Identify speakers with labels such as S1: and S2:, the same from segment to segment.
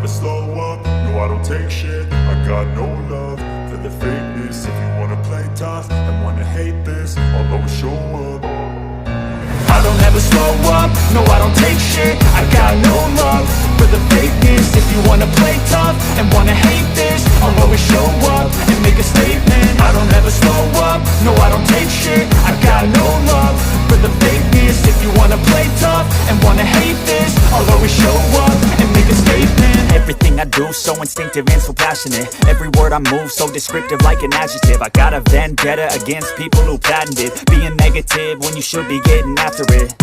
S1: never slow up, no I don't take shit. I got no love for the fakeness. If you wanna play tough and wanna hate this, I'll always show up. I don't ever slow up, no I don't take shit. I got no love for the fakeness. If you wanna play tough and wanna hate this, I'll always show up and make a statement. I don't ever slow up, no I don't take shit. I got no love for the fakeness. If you wanna play tough and wanna hate this, I'll always show up and make a statement.
S2: Everything I do so instinctive and so passionate. Every word I move so descriptive like an adjective. I got a vendetta against people who patented being negative when you should be getting after it.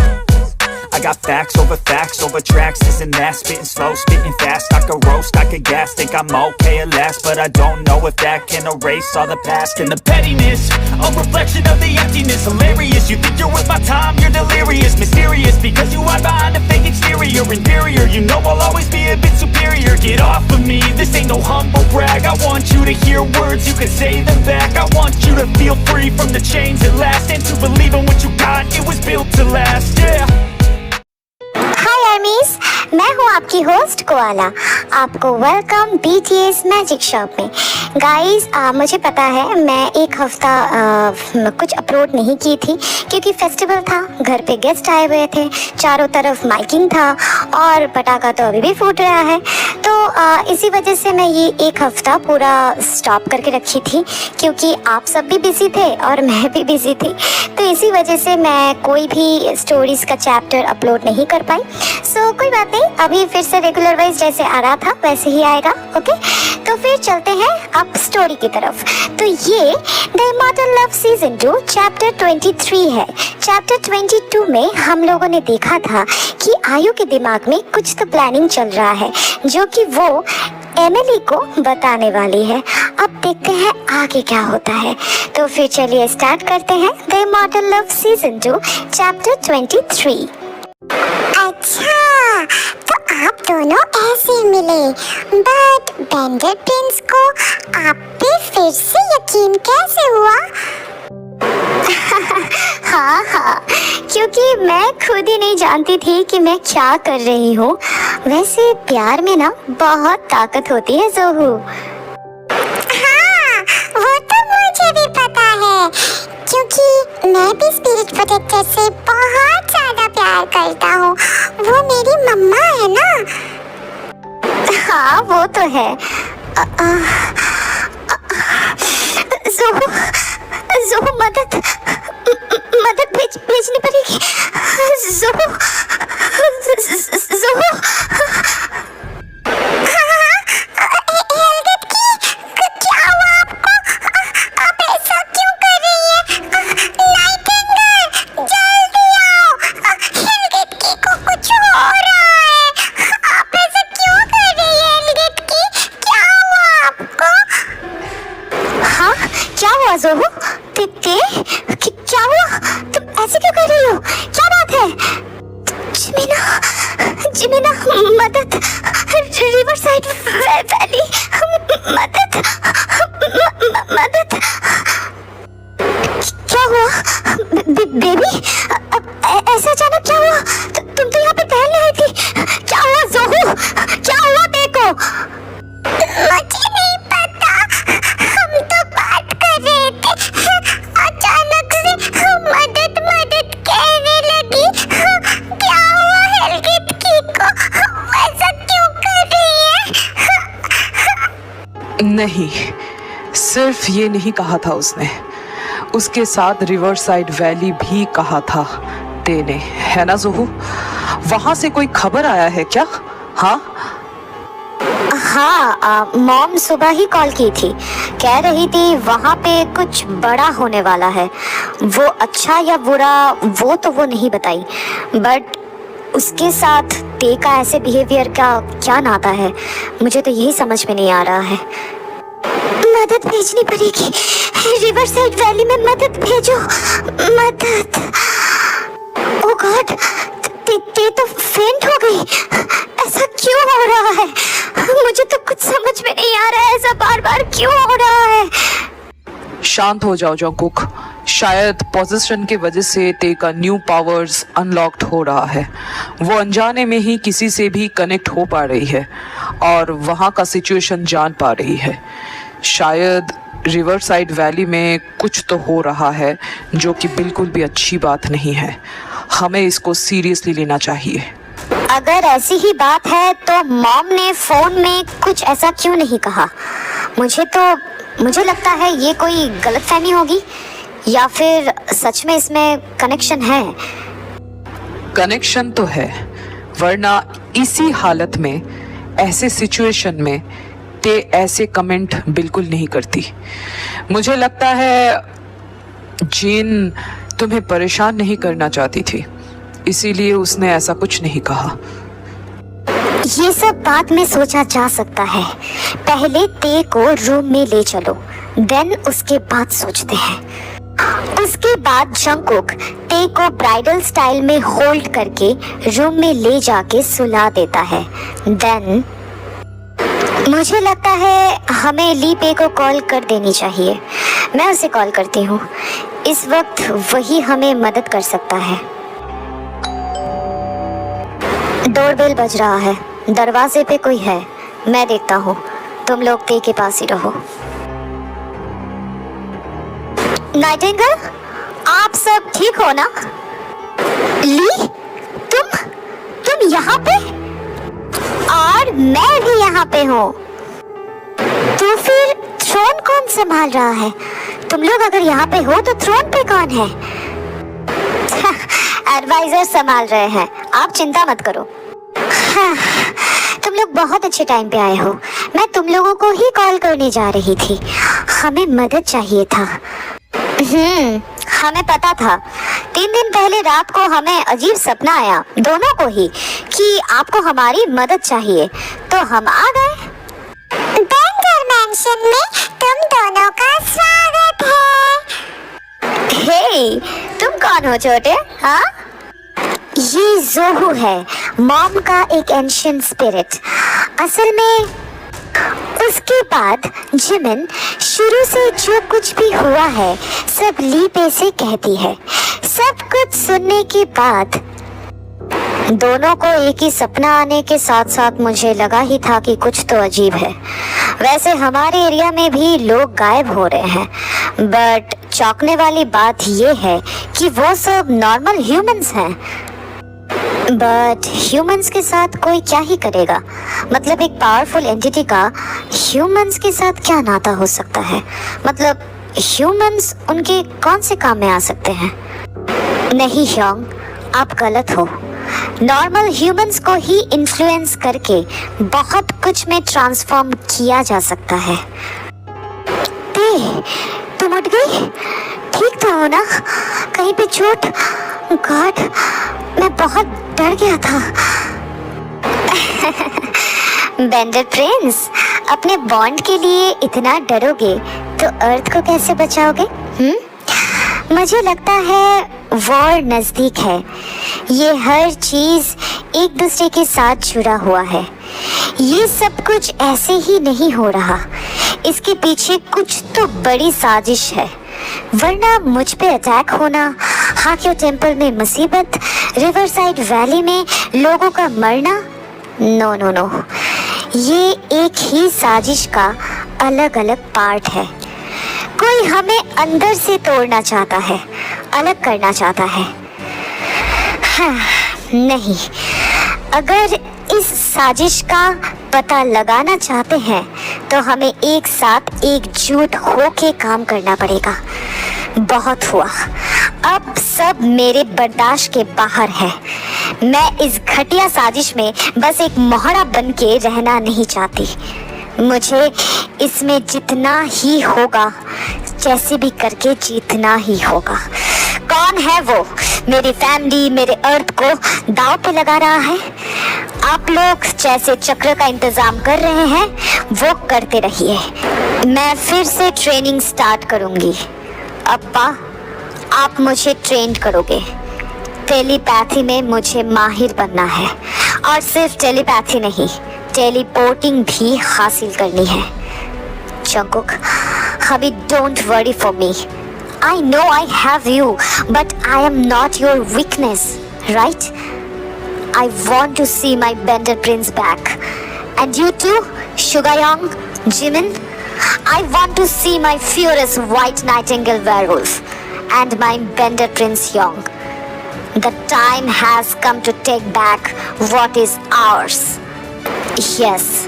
S2: I got facts over tracks, this and that. Spitting slow, spitting fast. I could roast, I could gas. Think I'm okay at last, but I don't know if that can erase all the past. And the pettiness, a reflection of the emptiness. Hilarious, you think you're worth my time, you're delirious. Mysterious, because you hide behind a fake exterior. Inferior, you know I'll always be a bit superior. Get off of me, this ain't no humble brag. I want you to hear words, you can say them back. I want you to feel free from the chains at last, and to believe in what you got, it was built to last, yeah.
S3: हाय आर्मीज, मैं हूँ आपकी host koala. आपको welcome BTS magic shop में। Guys, मुझे पता है मैं एक हफ्ता कुछ अपलोड नहीं की थी क्योंकि फेस्टिवल था, घर पे गेस्ट आए हुए थे, चारों तरफ माइकिंग था और पटाखा तो अभी भी फूट रहा है। तो इसी वजह से मैं ये एक हफ्ता पूरा स्टॉप करके रखी थी क्योंकि आप सब भी बिजी थे और मैं भी बिजी थी। तो इसी वजह से मैं कोई भी स्टोरीज़ का चैप्टर अपलोड नहीं कर पाई। सो कोई बात नहीं, अभी फिर से रेगुलर वाइज जैसे आ रहा था वैसे ही आएगा। ओके, तो फिर चलते हैं अब स्टोरी की तरफ। तो ये the immortal love season 2 chapter 23 है। चैप्टर 22 में हम लोगों ने देखा था कि आयु के दिमाग में कुछ तो प्लानिंग चल रहा है जो कि वो एमिली को बताने वाली है। अब देखते हैं आगे क्या होता है। तो फिर चलिए स्टार्ट करते हैं the immortal love season 2 chapter 23। अच्छा, तो आप दोनों ऐसे मिले, बट बेंडर प्रिंस को आप पे फिर से यकीन कैसे हुआ? हाँ, क्योंकि मैं खुद ही नहीं जानती थी कि मैं क्या कर रही हूँ। वैसे प्यार में ना बहुत ताकत होती है जोहू। हाँ, वो तो मुझे भी पता है क्योंकि मैं भी स्पिरिट प्रोटेक्टर से बहुत ज्यादा प्यार करता हूँ। वो मेरी मम्मा है ना। हाँ, वो तो है। ज़ोहू मदद भेजनी पड़ेगी। ज़ोहू हेलगेट की क्या हुआ आपको? आप ऐसा क्यों कर रही है? नाइटिंगेल, जल्दी आओ। हेलगेट की को कुछ हो रहा है। आप ऐसा क्यों कर रही है हेलगेट की? क्या हुआ आपको? हाँ, क्या हुआ ज़ोहू? क्या हुआ? तुम ऐसे क्यों कर रही हो? क्या बात है? जिमिना, मदद। रिवर साइड वैली, मदद। क्या हुआ बेबी? ऐसा अचानक क्या हुआ? तुम तो यहाँ पे टहलने आई थी। क्या हुआ ज़ोहू? क्या हुआ देखो? मुझे नहीं पता, हम तो बात कर रहे थे, अचानक से मदद कहने लगी। क्या हुआ हेलगेट की को? ऐसा क्यों कर रही है?
S4: नहीं, सिर्फ ये नहीं कहा था उसने, उसके साथ रिवर साइड वैली भी कहा था तेने, है ना ज़ोहू? वहां से कोई खबर आया है क्या?
S3: हाँ, मॉम सुबह ही कॉल की थी, कह रही थी वहाँ पे कुछ बड़ा होने वाला है। वो अच्छा या बुरा वो तो वो नहीं बताई, बट उसके साथ ते का ऐसे बिहेवियर का क्या नाता है, मुझे तो यही समझ में नहीं आ रहा है। मदद भेजनी पड़ेगी, रिवर साइड वैली में मदद भेजो, मदद। ओह गॉड, ते तो फेंट हो गई। ऐसा क्यों हो रहा है? मुझे तो कुछ समझ में नहीं आ रहा है, ऐसा बार बार क्यों हो रहा है?
S4: शांत हो जाओ जंगकुक, शायद पोजीशन की वजह से ते का न्यू पावर्स अनलॉक्ड हो रहा है। वो अनजाने में ही किसी से भी कनेक्ट हो पा रही है और वहाँ का सिचुएशन जान पा रही है। शायद रिवर साइड वैली में कुछ तो हो रहा है जो कि बिल्कुल भी अच्छी बात नहीं है। हमें इसको सीरियसली लेना चाहिए।
S3: अगर ऐसी ही बात है तो मॉम ने फोन में कुछ ऐसा क्यों नहीं कहा? मुझे लगता है ये कोई गलतफहमी होगी या फिर सच में इसमें कनेक्शन है।
S4: कनेक्शन तो है, वरना इसी हालत में, ऐसे सिचुएशन में ते ऐसे कमेंट बिल्कुल नहीं करती। मुझे लगता है जीन तुम्हें परेशान नहीं करना चाहती थी, इसीलिए उसने ऐसा कुछ नहीं कहा।
S3: ये सब बात में सोचा जा सकता है। पहले ते को रूम में ले चलो, देन उसके बाद सोचते हैं। उसके बाद जंगकुक ते को ब्राइडल स्टाइल में होल्ड करके रूम में ले जाके सुला देता है। देन मुझे लगता है हमें ली पे को कॉल कर देनी चाहिए। मैं उसे कॉल करती हूँ, इस वक्त वही हमें मदद कर सकता है। डोरबेल बज रहा है, दरवाजे पे कोई है, मैं देखता हूँ। तुम लोग ते के पास ही रहो। नाइटिंगेल, आप सब ठीक हो ना? ली, तुम यहाँ पे? और मैं भी यहाँ पे हूँ। तो फिर थ्रोन कौन संभाल रहा है? तुम लोग अगर यहाँ पे हो तो थ्रोन पे कौन है? एडवाइजर संभाल रहे हैं, आप चिंता मत करो। हाँ, तुम लोग बहुत अच्छे टाइम पे आए हो। मैं तुम लोगों को ही कॉल करने जा रही थी। हमें मदद चाहिए था। हमें पता था। 3 दिन पहले रात को हमें अजीब सपना आया, दोनों को ही, कि आपको हमारी मदद चाहिए, तो हम आ गए। बैंगर मैंशन में तुम दोनों का स्वागत है। हे, तुम कौन हो छोटे? हाँ, ये जोहू है, मॉम का एक एंशिएंट स्पिरिट। असल में उसके बाद जिमिन शुरू से जो कुछ भी हुआ है सब ली पे से कहती है। सब कुछ सुनने के बाद दोनों को एक ही सपना आने के साथ साथ मुझे लगा ही था कि कुछ तो अजीब है। वैसे हमारे एरिया में भी लोग गायब हो रहे हैं, बट चौंकने वाली बात ये है कि वो सब नॉर्मल ह्यूमंस हैं। बट ह्यूमंस के साथ कोई क्या ही करेगा? मतलब एक पावरफुल एंटिटी का ह्यूमंस के साथ क्या नाता हो सकता है? मतलब ह्यूमंस उनके कौन से काम में आ सकते हैं? नहीं ह्योंग, आप गलत हो। नॉर्मल ह्यूमंस को ही इन्फ्लुएंस करके बहुत कुछ में ट्रांसफॉर्म किया जा सकता है। तुम उठ गई? ठीक तो हो ना? कहीं पे चोट? गॉड, मैं बहुत डर गया था। बेंडर प्रिंस, अपने बॉन्ड के लिए इतना डरोगे तो अर्थ को कैसे बचाओगे? मुझे लगता है वॉर नजदीक है। ये हर चीज एक दूसरे के साथ जुड़ा हुआ है। ये सब कुछ ऐसे ही नहीं हो रहा, इसके पीछे कुछ तो बड़ी साजिश है, वरना मुझ पे अटैक होना, हाक्यो टेम्पल में मुसीबत, रिवर साइड वैली में लोगों का मरना, नो नो नो, ये एक ही साजिश का अलग अलग पार्ट है। कोई हमें अंदर से तोड़ना चाहता है, अलग करना चाहता है। हाँ, नहीं, अगर इस साजिश का पता लगाना चाहते हैं तो हमें एक साथ एकजुट होके काम करना पड़ेगा। बहुत हुआ, अब सब मेरे बर्दाश्त के बाहर है। मैं इस घटिया साजिश में बस एक मोहरा बन के रहना नहीं चाहती। मुझे इसमें जितना ही होगा, जैसे भी करके जीतना ही होगा। कौन है वो मेरी फैमिली, मेरे अर्थ को दांव पे लगा रहा है? आप लोग जैसे चक्र का इंतजाम कर रहे हैं वो करते रहिए। मैं फिर से ट्रेनिंग स्टार्ट करूंगी। अप्पा, आप मुझे ट्रेन करोगे। टेलीपैथी में मुझे माहिर बनना है, और सिर्फ टेलीपैथी नहीं, टेलीपोर्टिंग भी हासिल करनी है। जंगकुक, अभी don't worry for me, I know I have you, but I am not your weakness, right? I want to see my Bender Prince back. And you too, Sugar Young, Jimin? I want to see my furious White Nightingale werewolf and my Bender Prince Young. The time has come to take back what is ours. Yes,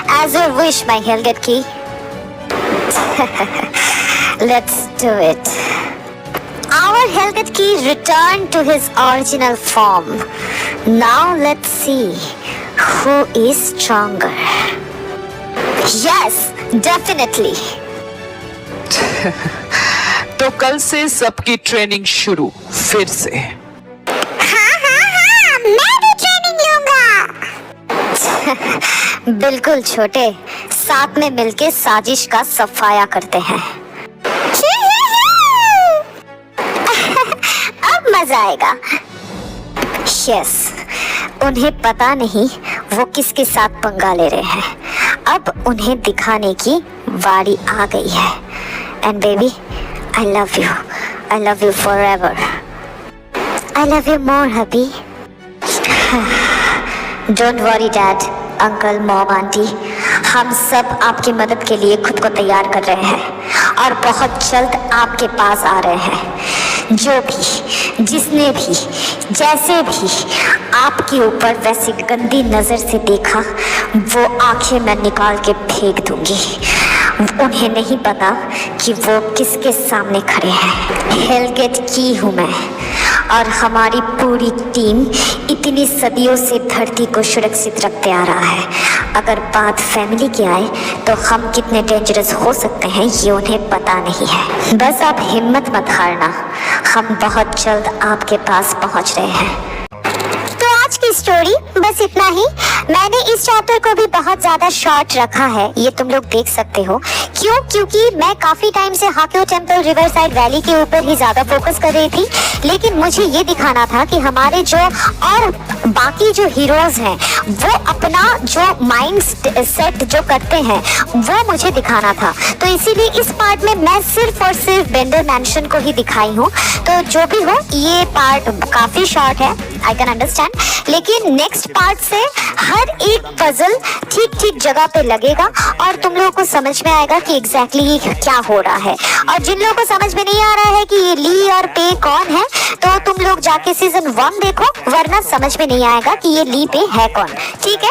S3: as you wish, my Hellgate Key. Let's do it. Our Hellgate Key returned to his original form. Now let's see who is stronger. Yes, definitely.
S4: तो कल से सबकी training शुरू फिर से।
S3: हाँ, मैं भी ट्रेनिंग लूंगा। बिल्कुल छोटे, साथ में मिलके साजिश का सफाया करते हैं। अब मजा आएगा। यस, उन्हें पता नहीं वो किसके साथ पंगा ले रहे हैं। अब उन्हें दिखाने की बारी आ गई है। And baby, I love you. I love you forever. I love you more, hubby. Don't worry, Dad, Uncle, Mom, Auntie. हम सब आपकी मदद के लिए खुद को तैयार कर रहे हैं और बहुत जल्द आपके पास आ रहे हैं। जो भी, जिसने भी, जैसे भी आपके ऊपर वैसी गंदी नज़र से देखा, वो आंखें मैं निकाल के फेंक दूंगी। उन्हें नहीं पता कि वो किसके सामने खड़े हैं। हेलगेट की हूँ मैं और हमारी पूरी टीम इतनी सदियों से धरती को सुरक्षित रखते आ रहा है। अगर बात फैमिली की आए तो हम कितने डेंजरस हो सकते हैं ये उन्हें पता नहीं है। बस आप हिम्मत मत हारना, हम बहुत जल्द आपके पास पहुंच रहे हैं। आज की स्टोरी बस इतना ही। मैंने इस चैप्टर को भी बहुत ज्यादा शॉर्ट रखा है, ये तुम लोग देख सकते हो। क्यों? क्योंकि मैं काफी टाइम से हाक्यो टेम्पल रिवर साइड वैली के ऊपर ही ज्यादा फोकस कर रही थी, लेकिन मुझे ये दिखाना था कि हमारे जो और बाकी जो हीरोज हैं वो अपना जो माइंड सेट जो करते हैं वो मुझे दिखाना था। तो इसीलिए इस पार्ट में मैं सिर्फ और सिर्फ बेंडर मैंशन को ही दिखाई हूँ। तो जो भी हो, ये पार्ट काफी शॉर्ट है, आई कैन अंडरस्टैंड, लेकिन नेक्स्ट पार्ट से हर एक पजल ठीक ठीक जगह पे लगेगा और तुम लोगों को समझ में आएगा कि एग्जैक्टली क्या हो रहा है। और जिन लोगों को समझ में नहीं आ रहा है कि ये ली और पे कौन है, तो तुम लोग जाके सीजन 1 देखो, वरना समझ में नहीं आएगा कि ये ली पे है कौन। ठीक है,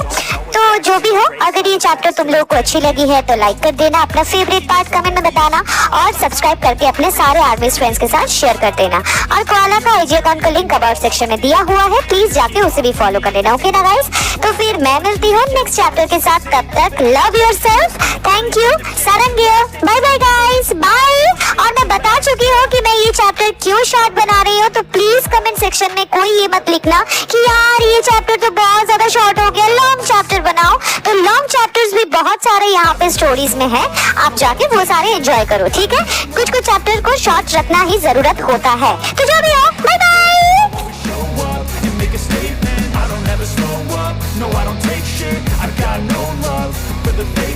S3: तो जो भी हो, अगर ये चैप्टर तुम लोगों को अच्छी लगी है तो लाइक कर देना, अपना फेवरेट पार्ट कमेंट में बताना और सब्सक्राइब करके अपने सारे आर्मीज फ्रेंड्स के साथ शेयर कर देना। और कोआला का आईजी अकाउंट का लिंक अबाउट सेक्शन में दिया हुआ है, प्लीज जाके उसे भी फॉलो कर लेना। ओके ना गाइस, तो फिर मैं मिलती हूँ नेक्स्ट चैप्टर के साथ। तब तक लव योरसेल्फ, थैंक यू, सारंगियो, बाय बाय गाइस, बाय। और मैं बता चुकी हूँ कि मैं ये चैप्टर क्यों शॉर्ट बना रही हूँ, तो प्लीज कमेंट सेक्शन में कोई ये मत लिखना कि यार ये चैप्टर तो बहुत ज्यादा शॉर्ट हो गया, लॉन्ग चैप्टर बनाओ। तो लॉन्ग चैप्टर्स भी बहुत सारे यहाँ पे स्टोरीज में है, आप जाके वो सारे एंजॉय करो। ठीक है, कुछ कुछ चैप्टर को शॉर्ट रखना ही जरूरत होता है। तो जो भी हो, bye bye.
S1: No, I don't take shit. I got no love for the fake.